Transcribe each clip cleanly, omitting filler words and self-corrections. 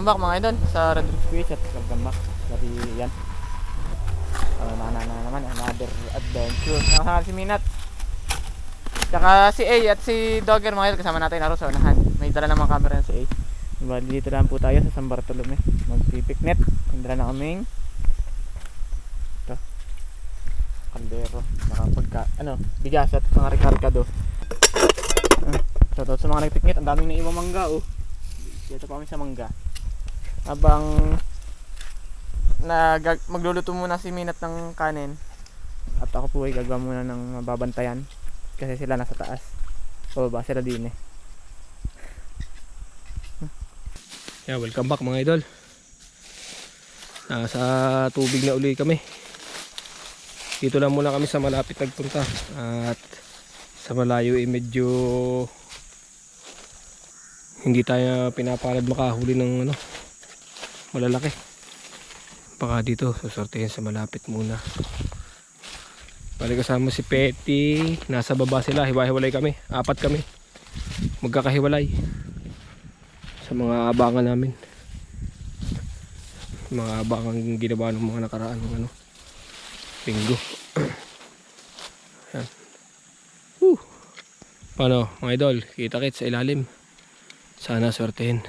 Welcome back mga idol sa Red Rich Beach at welcome back. Dari yan. Na naman another adventure. Nakasama si Minat. Tsaka si A at si Dogger mga idol kasama natin laro sa unahan. May dala namang camera si A. Bali dito lang po tayo sa San Bartolome. Magpipiknet. May dala na kaming ito. Kaldero. Nakapagka bigas at mga rekargado. Shoutout sa mga nagpiknet. Ang daming naiwang mangga oh. Dito pa kami sa mangga. Habang magluluto muna si Minat ng kanin at ako po ay gagawa muna ng mababantayan kasi sila nasa taas. Pababa sila din eh. Yeah, welcome back mga idol. Nasa tubig na uli kami. Dito lang muna kami sa malapit nagpunta at sa malayo ay medyo hindi tayo pinapalad makahuli ng malalaki. Baka dito susortehin sa malapit muna. Balik kasama si Petty. Nasa baba sila, hiwa-hiwalay kami. 4 kami magkakahiwalay sa mga abangan namin. Mga abangan ginawa ng mga nakaraan ng linggo. Yan. Paano mga idol, kita-kits sa ilalim. Sana swertehin.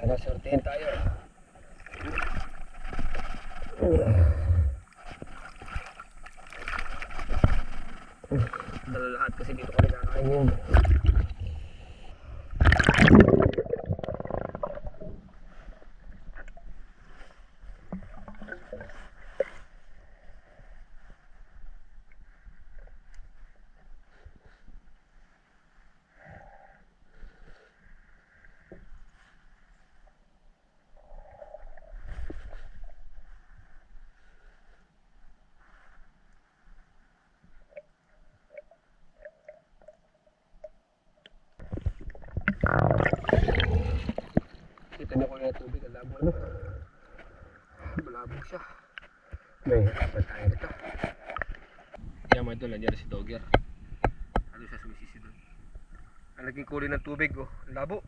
Sana sortehin tayo. Dala lahat kasi dito kami kakain yun. Kita niyo ko yung tubig, ang labo malabo siya. May harapan tayo dito. Yan mga idol, nandiyan si Dogger. Ano siya sumisisi doon. Ang naging kulay ng tubig oh, ang labo.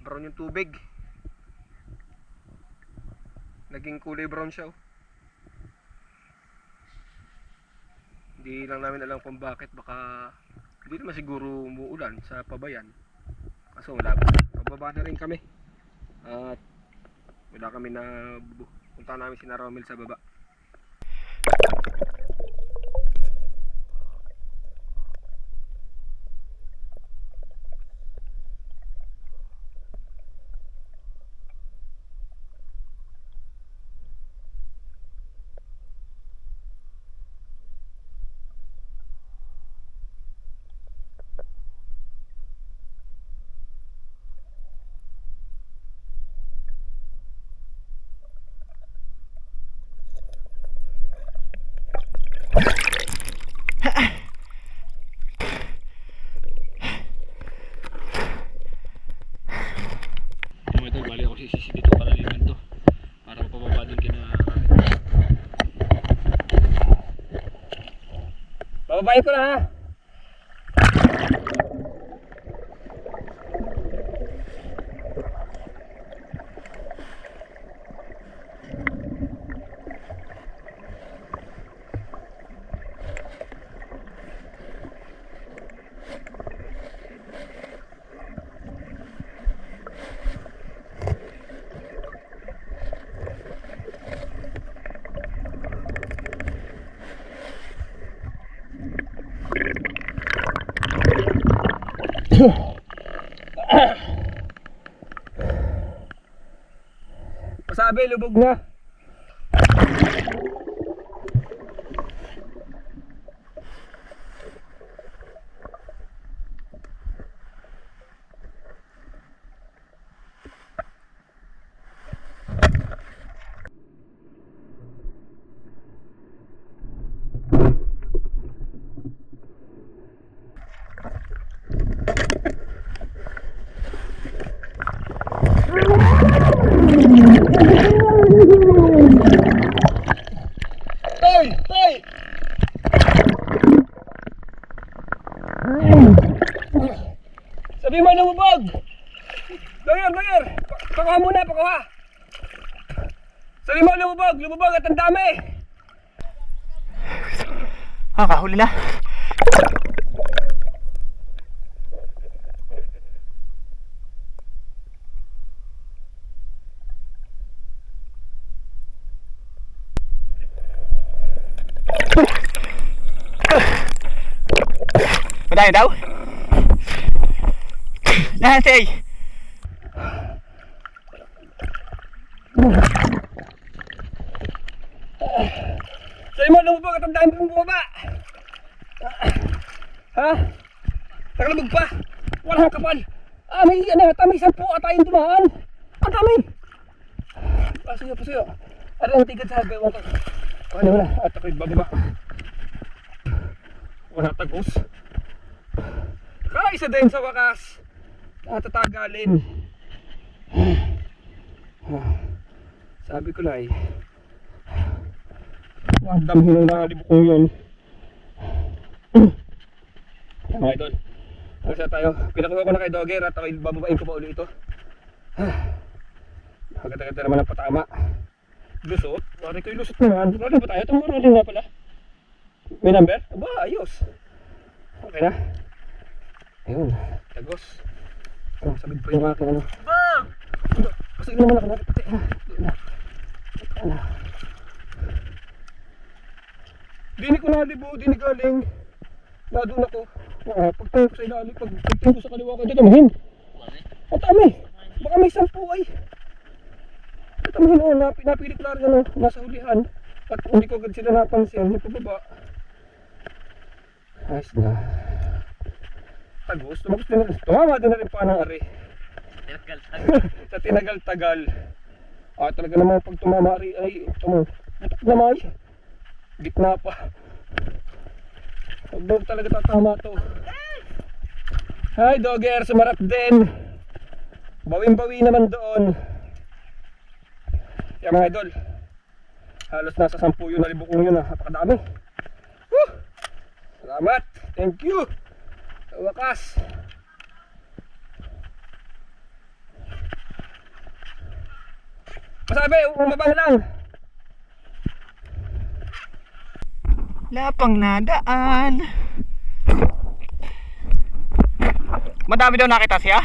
Brown yung tubig. Naging kulay brown siya oh. Hindi lang namin alam kung bakit, baka hindi naman siguro umuulan sa pabayan. Kaso wala ba? Pababa na rin kami. At wala kami na punta namin si Romel sa baba. Sisisi dito para liman to para mapababa din kina bababayin ko na ha. Masabi, lubog na. Tay! Tay! Sabi mo lumubog! Doger! Pakuha muna, pakuha! Sabi mo lumubog at ang dami! Kahuli na. Madami daw? Nansay! Sabi mo lumubog at ang dami pong bumaba! Ha? Nakalubog pa! Walang kapal! May 10 atayong dumaan! Ang dami! Pasuyo! Ano ang tigad sa hagawang ko? Ano na? At ako'y bababa. Wala tagos. Kaisa din sa wakas. Natatagalin. Sabi ko na eh. Ang dami ng nakalibok kong yun. Mga idol. Kasi tayo. Pinakuha ko na kay Dogger at ako'y bababain ko pa ulit ito. Agad-agad naman ang patama. Lusot? Mari ko yung lusot naman. Rolling ba tayo? Itong rolling na pala. May number? Aba, ayos. Okay na. Ayun, tagos. Oh, sabid pa yung aking ano. Bang! Pasig naman ako natin pati. Dini ko nalibo, dini galing. Nadun ako. Pagtayo ko sa ilalim, pagtayo ko sa kaliwa ko, datamahin. At ami, baka may 10 ay. Datamahin o, napili ko lang ano, nasa hulihan. At hindi ko agad sila napansin, nagpababa. Ayos na. Tagos, tumama din na rin pa ng ari. Sa tinagal-tagal. Talaga naman pag tumama ari ay butak na may. Gitna pa. Pag talaga tatama to. Hi Dogger, sumarap din. Bawing-bawi naman doon. Kaya mga idol, halos nasa 10 yun, nalibukong yun napakadami. Woo! Salamat, thank you. Sa wakas. Masabi, umabang lang. Lapang nadaan. Madami daw nakita siya?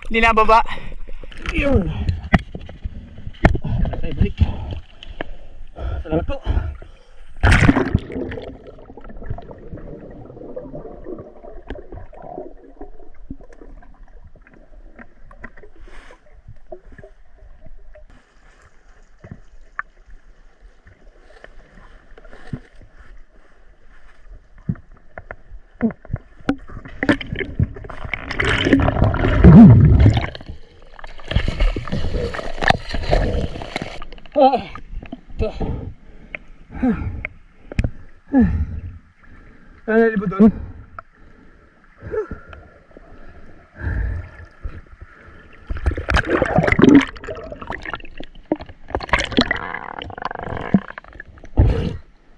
Hindi na baba. Yun. Tayo balik. Salamat po. Ito. Ano nalibo doon?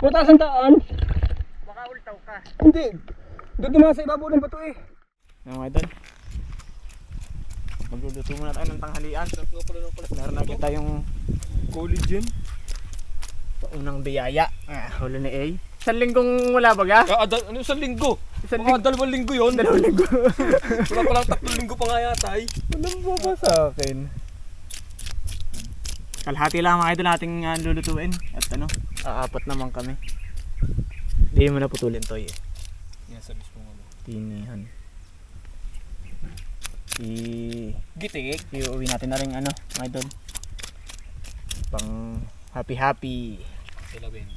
Mataas ang daan? Baka ultaw ka. Hindi. Doon naman sa ibabaw ng bato eh. Mga idol, Magluluto muna tayo ng tanghalian. Meron na kita yung Collagen. unang biyaya. Huli ni A. Isang linggong wala baga? Ano isang linggo? Isang Mga 2 linggo yun. 2 linggo. Wala palang 3 linggo pa nga yata eh. Walang baba sa akin. Kalahati lang mga idol nating lulutuin. At aapat naman kami. Hindi mo na putulin to eh. Yan sa mismo ano. Tinihan. Gitik. Iuwi natin na rin mga idol. Pang happy. Kilawin.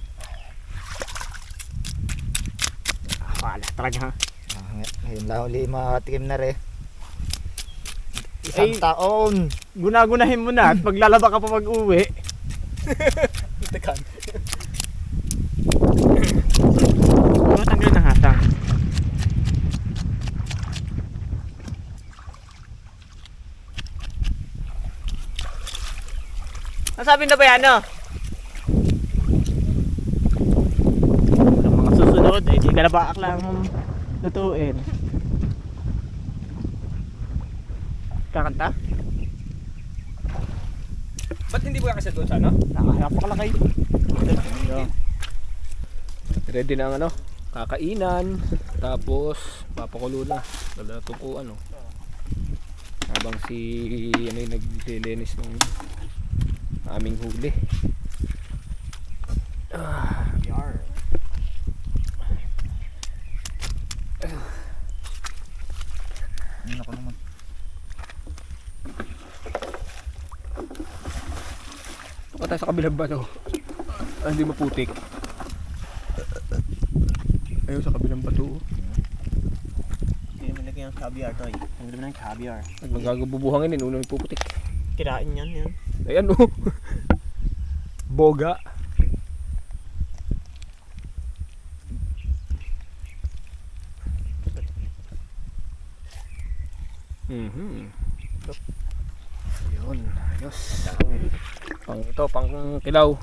Wala talaga. Ngayon lang uli makatikim na rin. Ay, Isang taon. Gunagunahin mo na at maglalaba ka pa pag-uwi. Tekan. Tanggal ng hatang. Nasabi na ba yan Ang mga susunod ay di ka na ba aklang lutuin. Kakanta? Ba't hindi mo kasi doon sa ano? Nakakalakay. Ready na ang kakainan. Tapos papakulo na. Dalatong ko habang si yung naglilinis ng aming huli. Yar. Ako naman. Tuka tayo sa kabilang bato. Hindi maputik. Ayun sa kabilang bato. Hindi naman lagyan ng caviar to eh. Hindi naman ng caviar. At magagabubuhangin din. Unang puputik. Kirain yan. Ayan Boga. Ayun, ayos. Pang kilaw.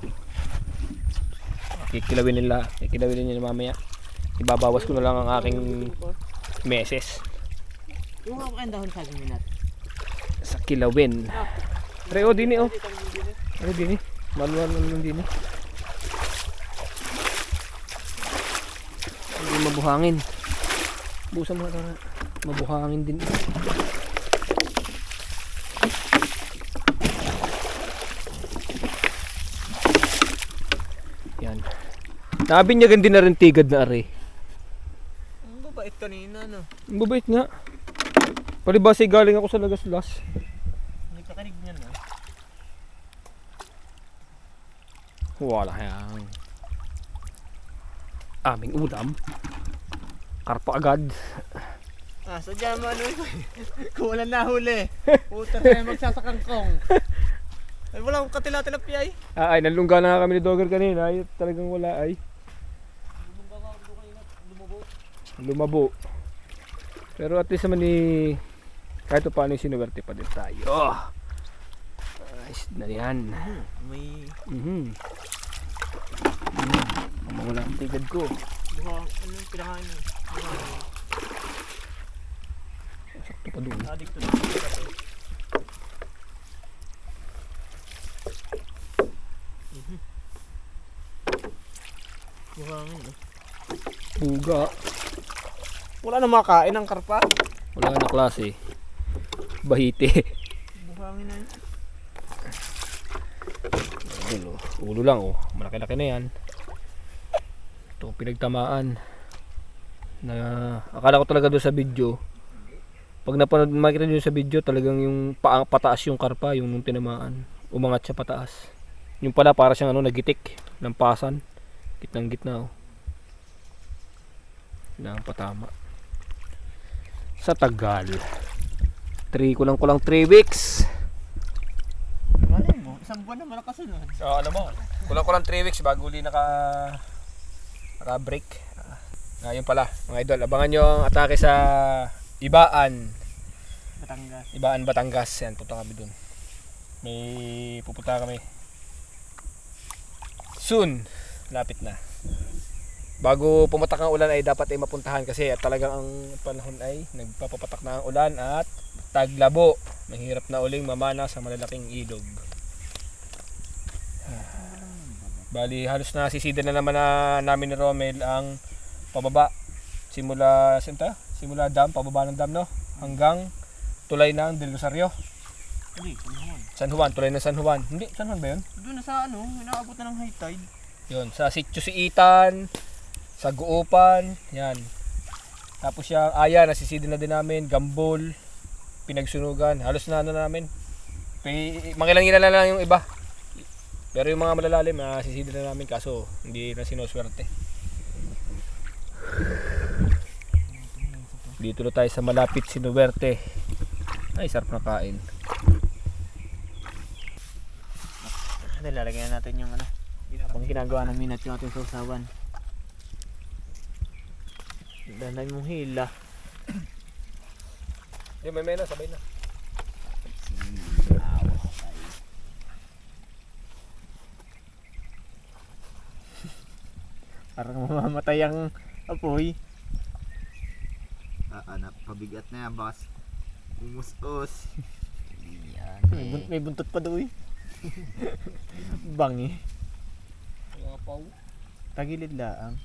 Kikilawin nila mamaya. Ibabawas ko na lang ang aking meses Yung mga kain dahon sa minat. sa kilawin. Reo dini Reo dini. Manual naman dini. Hindi mabuhangin. Busa mga tara. Mabuhangin din. Yan. Nabinyagan din na rin tigad na are. Ang babait kanina Ang babait nga. Palibasa galing ako sa Lagaslas. Hindi ka kanig niyan Wala yang aming ulam. Karpa agad. Sadya mo kung wala nahuli. Puta tayo magsasakangkong. Ay wala akong katila-tilapia eh. Ay, nalungga na nga kami ni Dogger kanina. Ay, talagang wala ay. Lumabo. Pero at least naman kahit paano sinuwerte pa din tayo. Ayos na yan. May Wala ang tigad ko. buhang pinakain mo. Sakto pa doon. Adik to. Buhangin Buga. Wala na makain ng karpa. Wala na klase. Bahite. Buhangin na yun. Ulo lang malaki-laki na yan. Ito pinagtamaan na akala ko talaga doon sa video, pag napanood makita nyo sa video, talagang yung pataas yung karpa, yung nung tinamaan umangat siya pataas. Yung pala para siyang nagitik ng pasan, gitnang gitna ng patama sa tagal. 3 kulang 3 weeks. Malay mo, isang buwan na malakasunod. So ano mo, kulang 3 weeks bago uli naka-break. Ngayon pala mga idol, abangan nyo ang atake sa Ibaan Batangas. Yan, punta kami dun. May pupunta kami soon, lapit na. Bago pumatak ang ulan ay dapat ay mapuntahan kasi talagang ang panahon ay nagpapapatak na ang ulan at taglabo. Mahirap na uling mamana sa malalaking ilog. Bali, halos na sisida na naman namin ni Romel ang pababa. Simula dam, pababa ng dam, no? Hanggang tulay ng Del Rosario. Hindi, San Juan, tulay ng San Juan. Hindi, San Juan ba yun? doon na sa inaabot na ng high tide. Yun, sa Sitio Siitan, sa Guupan, yan. Tapos yung Aya, nasisida na din namin, Gambol, Pinagsunugan, halos na namin. Mangilang-ilan na lang yung iba. Pero yung mga malalalim, nasisida na namin kaso hindi na sinuswerte. Dito na tayo sa malapit Sinuwerte. Ay, sarap na kain. Lalagyan natin yung habang ginagawa ng minat yung ating sausawan. Dandan mong hila. Hindi, may na, sabay na. Parang mamamatay ang apoy. Anak, pabigat na yan, boss. Umus-us. Yan May buntot pa daw eh. Bangi. Mga paw. Tagilid laang.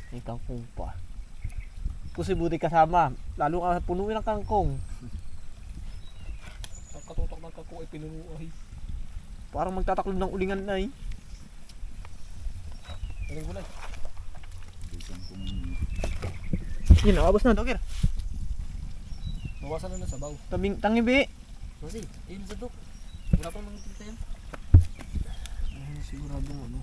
May kangkong pa. Kasi buti kasama. Lalo ka punuin ng kangkong. Ang katutok ng kako ay pinunuahi. Parang magtataklob ng ulingan na eh. Galing gulay. Yun, nakabos na, Dogger. Bawasan na ng sabaw. Tangibi. Kasi, ayun sa dok. Wala pang mga tinta yan. Sigurado mo,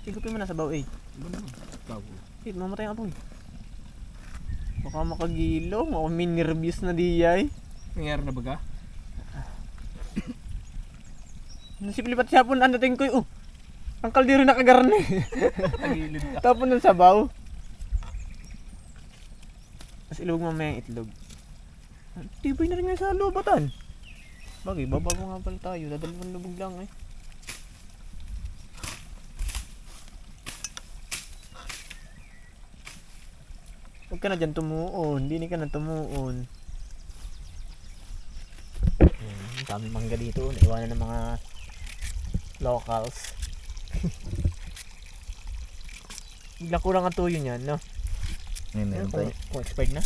Igupin mo na sa baw eh. Iba naman. Bago. Mamatay ang apoy. Baka makagilo. Baka may nervyos na diyay. Nangyari na baga? Nasipilipat siya po ang dating ko. Ang kaldero nakagarne. Tagilid ka. Tapon ng sabaw. Tapos ilog mamaya yung itlog. Tibay na rin nga sa lubatan. Bagay, babago nga pala tayo. Dadalawang lubog lang eh. Huwag ka na dyan tumuon. Hindi ka na tumuon. Dami mangga dito. Naiwanan ng mga locals. Biglang kurang ang tuyo niyan, no? Meron pa Kung expired na.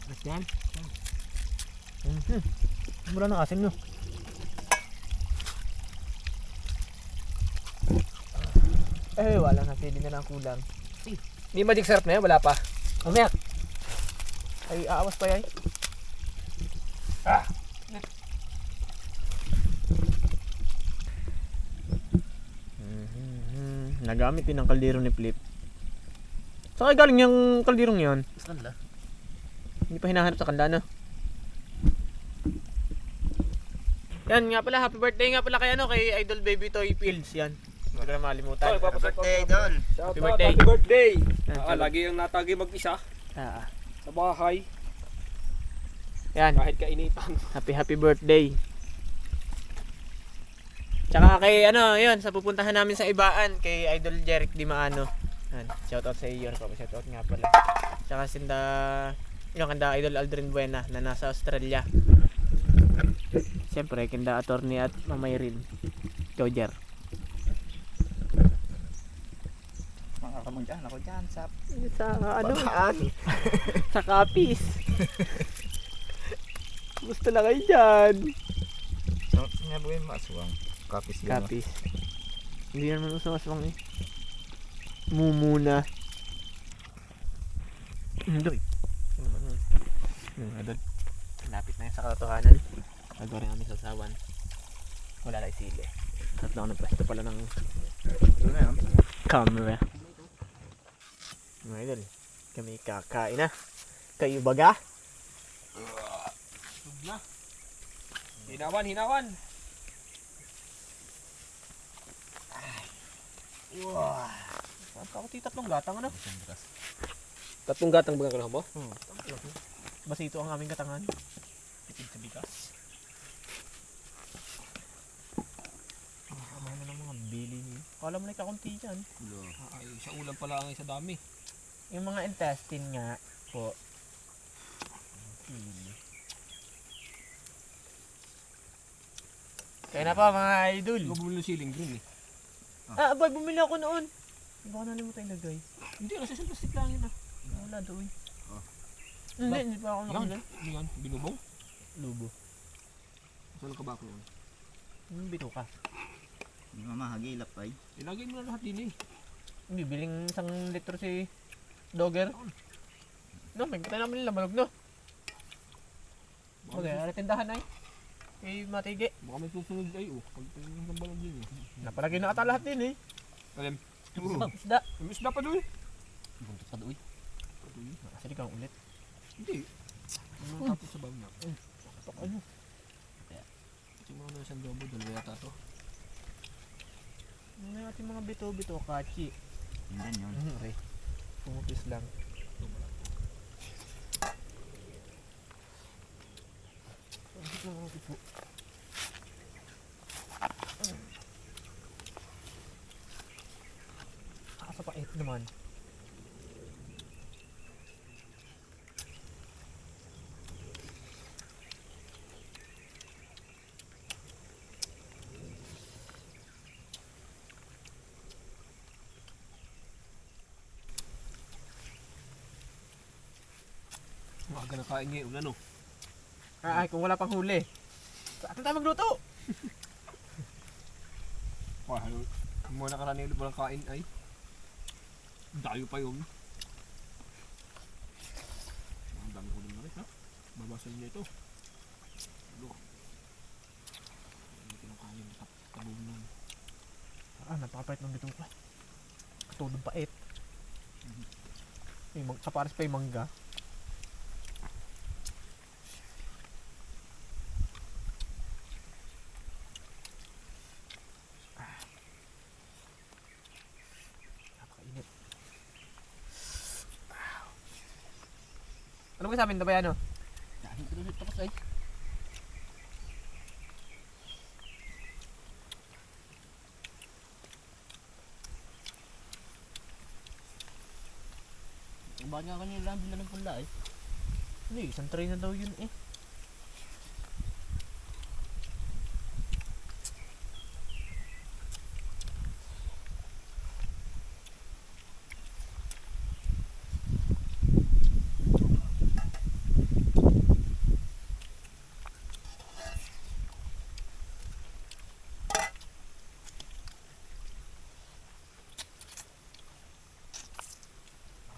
Mas yan. Mura ng asim, no? Wala na. Pili na lang kulang. Hindi magic syrup na yan, wala pa. Mamaya! Ay, aawas pa yay. Nagamit din ang kaldero ni Flip. Saan kayo galing yung kalderong yon? Mas kanila. Hindi pa hinahanap sa kanda, no? Yan nga pala, happy birthday nga pala kay Idol Baby Toy Fields yan. Huwag na makalimutan. birthday, Idol. Shout Happy out, birthday. happy birthday! Yan, Lagi yung natagi mag-isa Ah, sa bahay yan, kahit kainitan. happy birthday. Tsaka kay yun, sa pupuntahan namin sa Ibaan, kay Idol Jeric Di Maano. Yan, shoutout sa iyo, shoutout nga pala. Tsaka yung kanda Idol Aldrin Buena na nasa Australia. Siyempre, kanda attorney at mamay rin. Ikaw, Jer. Mga kamang dyan, ako dyan sa Sa sa kapis. Gusto lang kayo dyan. So, sinabi mo aswang. Kapis yun. Kapis. Hindi naman uso aswang eh. Mumuna. Doy. Ano ba nun? Adol. Lapit na yun sa katotohanan. Nagawa rin kami sa sawan. Wala lang sili. At na ako nagpwesto pala ng Ito na yun. camera. Mga idol, kami kakain na. Kayo baga? Hinawan! Wow. Ako tatlong gatang ano? Tatlong gatang baga ka mo? Basito ang aming katangan. Tipid sa bigas. Ano na ng mga bili. Kala mo na kakunti dyan. Ay, sa ulam pala ang isa dami. Yung mga intestine nga po. Kaya na pa mga idol. Ikaw bumili ng ceiling green eh. Ah, abay, bumili ako noon. Baka nalimutan ilagay. Hindi, nasa isang plastic lang yun ah. Wala doon. Oh. Hindi pa ako Yan, nakabili. ano yan? Binubong? Lubo. Saan ka ba ako yun? Bito ka. Hindi mamahagilap ay. Ilagay mo na lahat din eh. Bibiling 1 litro si Dogger. No, may kita naman nila malog no. Okay, ari tindahan ay. Kay Matigi. Baka may susunod ay oh. Pagtingin ng balog din eh. Napalagay na ata lahat din eh. Alam. Isda. May isda pa doon eh. Buntot pa doon. Nakasali kang ulit. Hindi. Ano tapos sa bawang na? Tok ano. Kasi mga nasa lobo, dalawa yata to. Ano yung ating mga bito-bito, kachi. Tingnan yun. Re. Pumupis lang. Ang mga bito. Sa pait naman. Maaga na kain ngayon, ano? Ay, kung wala pang huli. Saan tayo magluto? Wah, muna ka na nilo walang kain ay. Dayo pa yun. Ang dami ko na rin ha. Babasan niya ito. Ano? Hindi ko lang kaya yung tabong nun. Napakapait ng bito ka. Katulog pait. Kapares pa yung mangga. Napakainit. Ano ba sa amin? Ito ba yan o? Dahil ko doon tapos ay. Bakit nga kanila lang bila ng pula eh. Hindi, isang tray na daw yun eh.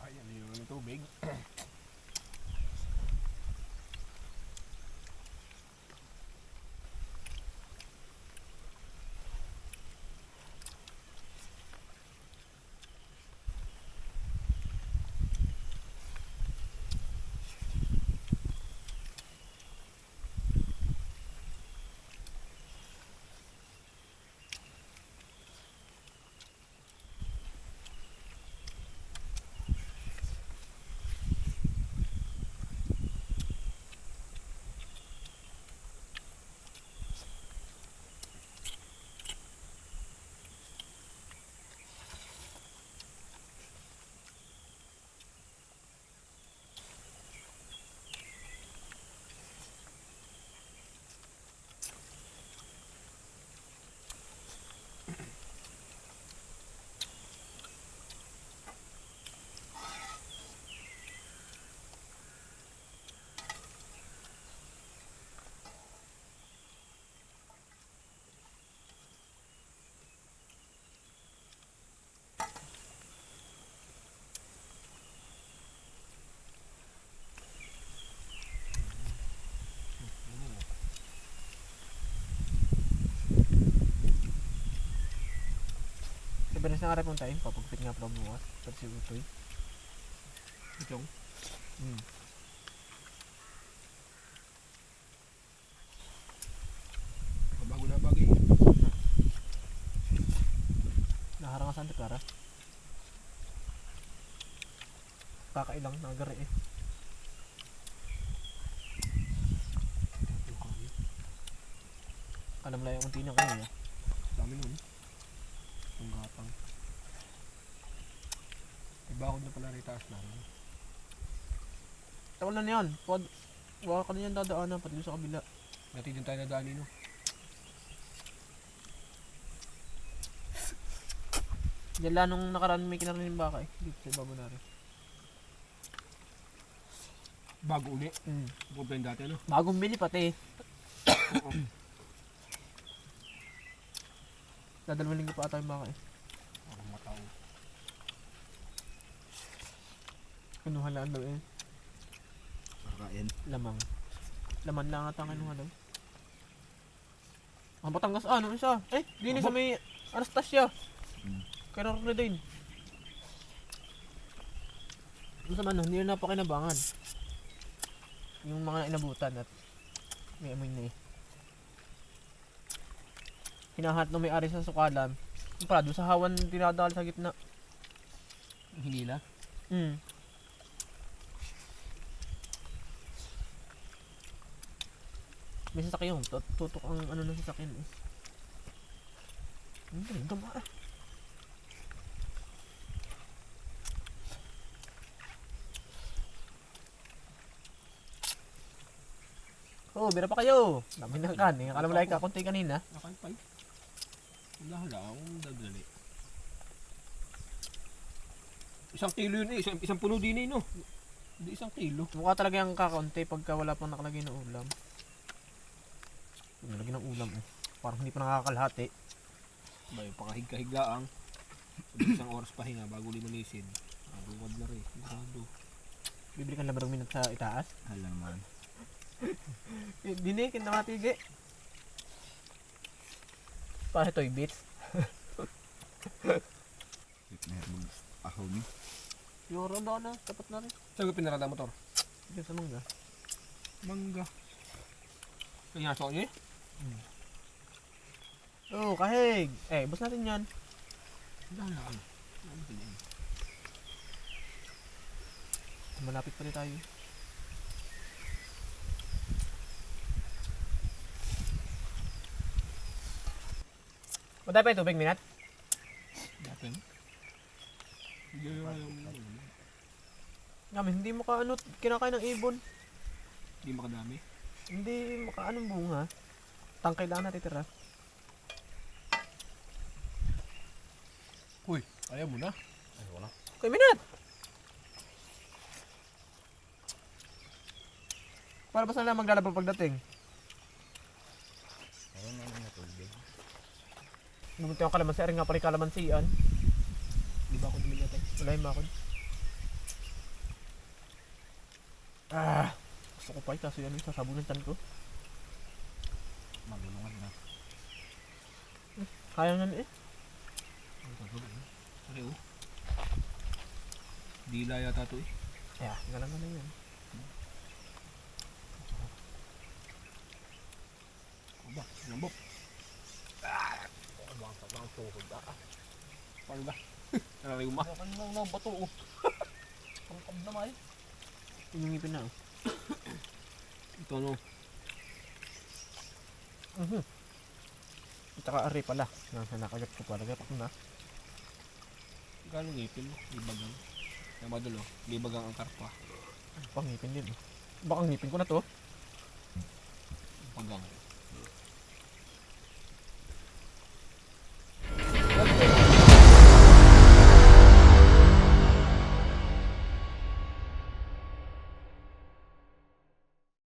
Ay, ano yung tubig? Beres na karap ng time, papagpit nga pala bukas. Pero si Utoy. Itong. Bago na bagay. Naharang ka saan Kara. Kakailang, nagari eh. Alam lang yung unti niya kanina. Dami nun. Itong gatang. May bakod na pala rin taas na rin. Tawal na yun. Wala ka na yan dadaanan, pati doon sa kabila. Dati din tayo nadaanin, no? Yan lang nung nakaraan may kinarinig ng baka eh. Dito sa ibabaw na rin. Bago uli. Mm. Bukod pa yung dati, ano? Bagong bili pati. Dadalawang linggo pa ata yung baka eh. Ako matao. Kinuha lang daw eh. Kakain. Lamang. Laman lang ata ang kinuha daw. Ang Batangas ano isa? Eh, dini sa may Anastasia. Kaya rin din. Doon sa ano, hindi na napakinabangan. Yung mga inabutan at may amoy na eh. Hinahat na may-ari sa sukalan. Yung pala, doon sa hawan dinadal sa gitna. Hinila. Hmm. May sasakyan. Tutok ang ano ng sasakyan eh. Hindi, dama eh. Oh, bira pa kayo. Dami ng kanin. Akala mo lang kakunti kanina. Nakalpay. Wala akong dadali. 1 kilo yun eh. Isang puno din eh, no? Hindi 1 kilo. Mukha talaga yung kakaunti pagka wala pang nakalagay ng ulam. Nalagay ng ulam eh. Parang hindi pa nakakalahati. Bay, pakahig-kahigaang. 1 oras pahinga bago limanisin. Aduwad na rin. Sigurado. Bibili ka na ba minute sa itaas? Hala naman. Dini, kinamatige. Para toy bits. Meron ahaw ni. Yoro daw na, tapat na rin. Saan ko pinarada motor? Dito sa mangga. Mangga. Kaya nasa niya eh? Oh, kahig. Eh, bus natin yan. Wala na ano. Malapit pa rin tayo. Matay pa yung tubig, Minat? Dati. Hindi yung... Namin, hindi mo ka ano, kinakain ng ibon. Hindi makadami. Hindi maka anong bunga. Tangkay lang natitira. Uy, ayaw mo na. Ay, wala. Okay, Minat! Para basta na lang maglalaba pagdating. Ayun na naman tubig. Gumunti ang kalamansi, aring nga pala yung kalamansian. Di ba ako dumili natin? Wala yung makod. Ah! Gusto ko pa kaso yan yung sasabunan tan ko. Magulungan na. Kaya nga eh. Pare oh. Dila yata to eh. Kaya, nga lang yan. Aba, lambok. Ang bangsa ng tuhod ah. Paano ba? Narariw ma. Ano kan lang bato oh. Pangkab na may. Yun yung ngipin na oh. Ito no. At saka ari pala. Nasa nakagat ko pala. Gapak na. Gano'ng ngipin mo? Libagang. Kaya madulo, libagang ang karpa. Pang ngipin din oh. Baka ngipin ko na to. Pagang.